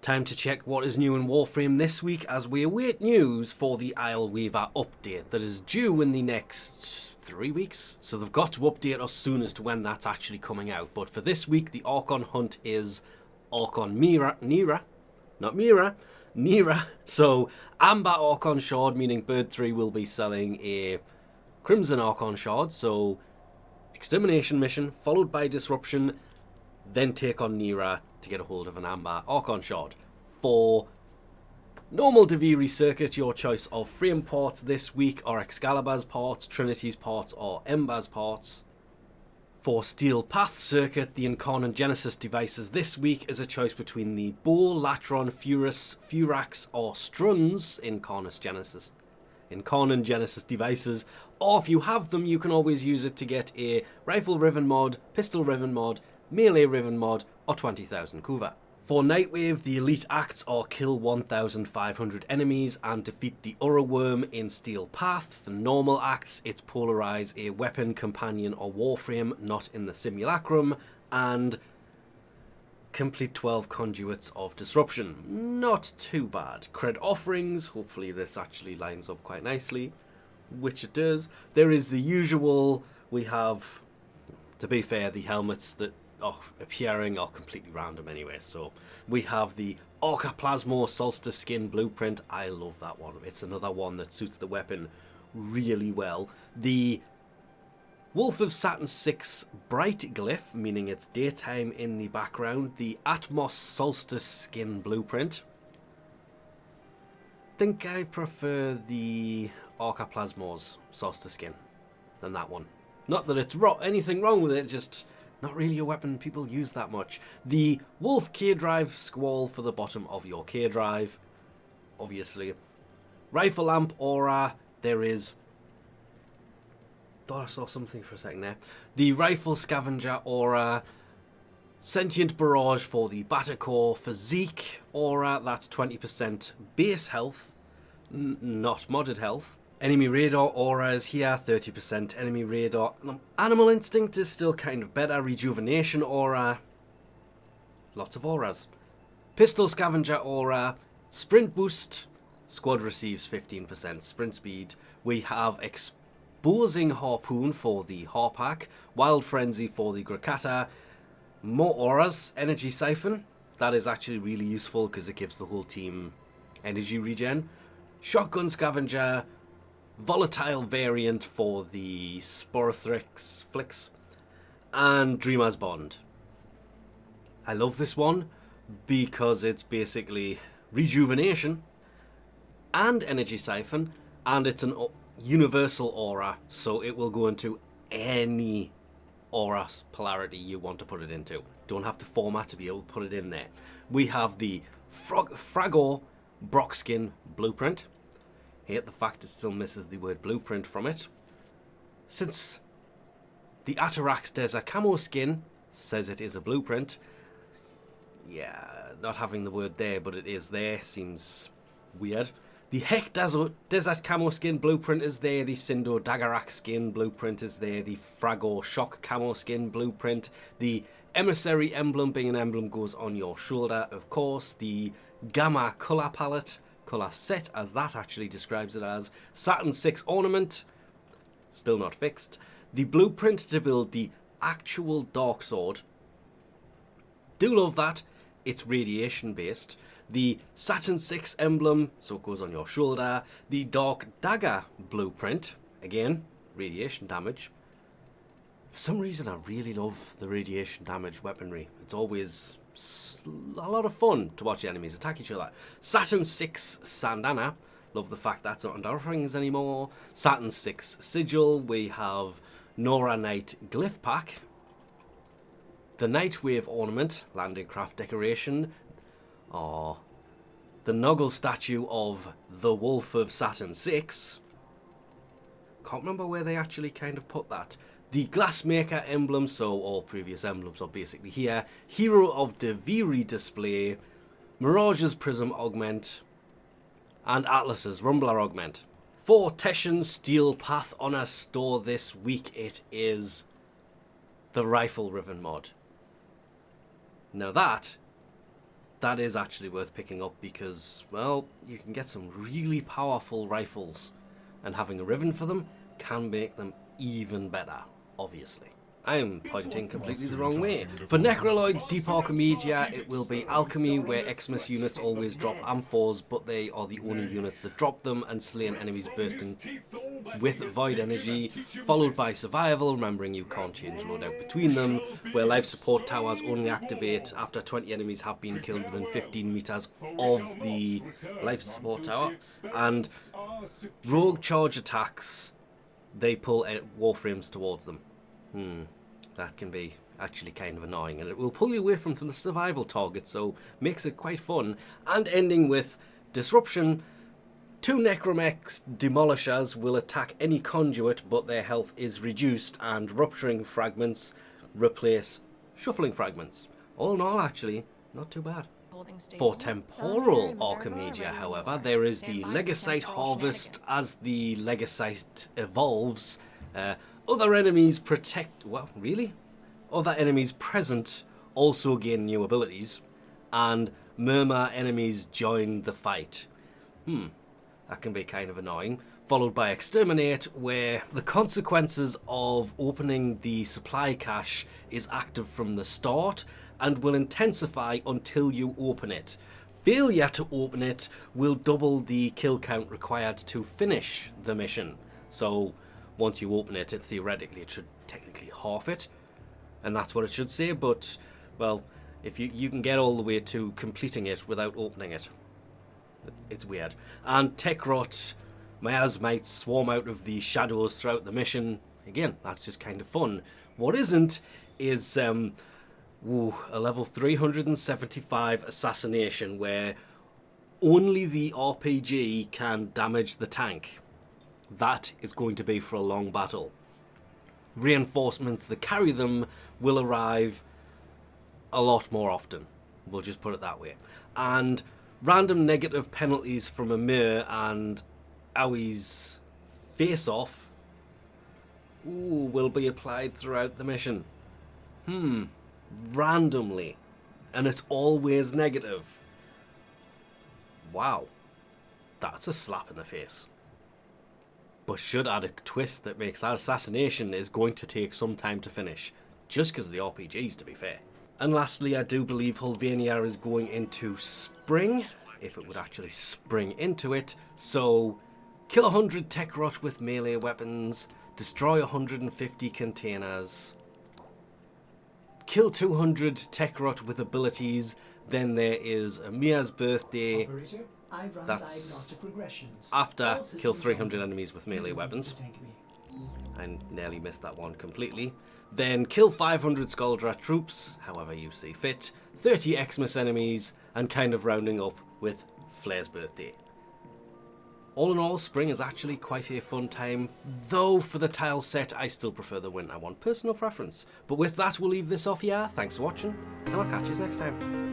Time to check what is new in Warframe this week as we await news for the Isleweaver update that is due in the next 3 weeks. So they've got to update us soon as to when that's actually coming out. But for this week, the Archon hunt is Archon Nera. So Amber Archon Shard, meaning Bird 3 will be selling a Crimson Archon Shard. So Extermination mission, followed by Disruption, then take on Nera to get a hold of an Amber Archon Shard. For normal Duviri circuit, your choice of frame parts this week are Excalibur's parts, Trinity's parts, or Ember's parts. For Steel Path circuit, the Incarnate Genesis devices this week is a choice between the Bow, Latron, Furax, or Struns Incarnate Genesis devices, or if you have them, you can always use it to get a Rifle Riven mod, Pistol Riven mod, Melee Riven mod, or 20,000 Kuva. For Nightwave, the elite acts are kill 1,500 enemies and defeat the Worm in Steel Path. For normal acts, it's polarize a weapon, companion, or warframe not in the simulacrum, and complete 12 conduits of disruption. Not too bad. Cred offerings, hopefully this actually lines up quite nicely, which it does. There is the usual, we have, to be fair, the helmets that appearing are completely random anyway. So we have the Archaplasmo Solstice Skin Blueprint. I love that one. It's another one that suits the weapon really well. The Wolf of Saturn 6 Bright Glyph, meaning it's daytime in the background. The Atmos Solstice Skin Blueprint. I think I prefer the Archaplasmo's Solstice Skin than that one. Not that it's anything wrong with it, just not really a weapon people use that much. The Wolf K-Drive Squall for the bottom of your K-Drive, obviously. Rifle Lamp Aura, there is... thought I saw something for a second there. The Rifle Scavenger Aura, Sentient Barrage for the Battercore, Physique Aura, that's 20% base health, not modded health. Enemy Radar Aura is here, 30% enemy radar. Animal Instinct is still kind of better. Rejuvenation Aura. Lots of auras. Pistol Scavenger Aura. Sprint Boost. Squad receives 15% sprint speed. We have Exposing Harpoon for the Harpack. Wild Frenzy for the Grakata. More auras. Energy Siphon. That is actually really useful because it gives the whole team energy regen. Shotgun Scavenger. Volatile variant for the Sporothrix Flicks, and Dreamer's Bond. I love this one because it's basically rejuvenation and energy siphon, and it's an universal aura, so it will go into any aura polarity you want to put it into. Don't have to format to be able to put it in there. We have the Fragor Brockskin Blueprint. Hate the fact it still misses the word blueprint from it. Since the Atarax Desert Camo Skin says it is a blueprint, yeah, not having the word there, but it is there, seems weird. The Heck Desert Camo Skin Blueprint is there, the Sindo Dagarak Skin Blueprint is there, the Fragor Shock Camo Skin Blueprint, the Emissary Emblem, being an emblem goes on your shoulder, of course, the Gamma Colour Palette, colour set, as that actually describes it as. Saturn 6 ornament, still not fixed. The blueprint to build the actual Dark Sword. Do love that. It's radiation based. The Saturn 6 emblem, so it goes on your shoulder. The Dark Dagger blueprint, again, radiation damage. For some reason I really love the radiation damage weaponry. It's always a lot of fun to watch the enemies attack each other. Saturn 6 Sandana. Love the fact that's not under offerings anymore. Saturn 6 Sigil. We have Nora Knight Glyph Pack. The Nightwave Ornament. Landing Craft Decoration. The Noggle Statue of the Wolf of Saturn 6. Can't remember where they actually kind of put that. The Glassmaker emblem, so all previous emblems are basically here. Hero of Duviri display, Mirage's Prism Augment, and Atlas's Rumbler Augment. For Teshin's Steel Path Honor store this week, it is the Rifle Riven mod. Now that that is actually worth picking up because, well, you can get some really powerful rifles, and having a ribbon for them can make them even better, obviously. I am pointing completely the wrong way. For Necraloids, Deep Archimedia, it will be Alchemy, where Xmas units always drop amphors, but they are the only units that drop them, and slaying enemies bursting with Void Energy, followed by Survival, remembering you can't change loadout between them, where Life Support Towers only activate after 20 enemies have been killed within 15 meters of the Life Support Tower, and Rogue Charge attacks, they pull Warframes towards them. That can be actually kind of annoying, and it will pull you away from the survival target, so makes it quite fun. And ending with Disruption, 2 Necromechs Demolishers will attack any conduit, but their health is reduced, and Rupturing Fragments replace Shuffling Fragments. All in all, actually, not too bad. For Temporal Archimedia, however, there is the Legasite Harvest. As the Legasite evolves, other enemies Other enemies present also gain new abilities, and Murmur enemies join the fight. That can be kind of annoying. Followed by Exterminate, where the consequences of opening the supply cache is active from the start and will intensify until you open it. Failure to open it will double the kill count required to finish the mission. So once you open it, theoretically it should technically half it, and that's what it should say, but, well, if you can get all the way to completing it without opening it. It's weird. And Techrot might swarm out of the shadows throughout the mission. Again, that's just kind of fun. What isn't is a level 375 Assassination, where only the RPG can damage the tank. That is going to be for a long battle. Reinforcements that carry them will arrive a lot more often. We'll just put it that way. And random negative penalties from Amir and Aoi's face-off will be applied throughout the mission. Randomly. And it's always negative. Wow. That's a slap in the face. But should add a twist that makes that assassination is going to take some time to finish. Just because of the RPGs, to be fair. And lastly, I do believe Hulvania is going into spring, if it would actually spring into it. So, kill 100 Techrot with melee weapons, destroy 150 containers, kill 200 Techrot with abilities, then there is Amir's birthday. Operator, I've run that's diagnostic regressions. after kill 300 enemies with melee weapons. I nearly missed that one completely. Then kill 500 Skuldra troops, however you see fit, 30 Xmas enemies, and kind of rounding up with Flair's birthday. All in all, spring is actually quite a fun time, though for the tile set I still prefer the winter one, personal preference. But with that, we'll leave this off here. Thanks for watching, and I'll catch you next time.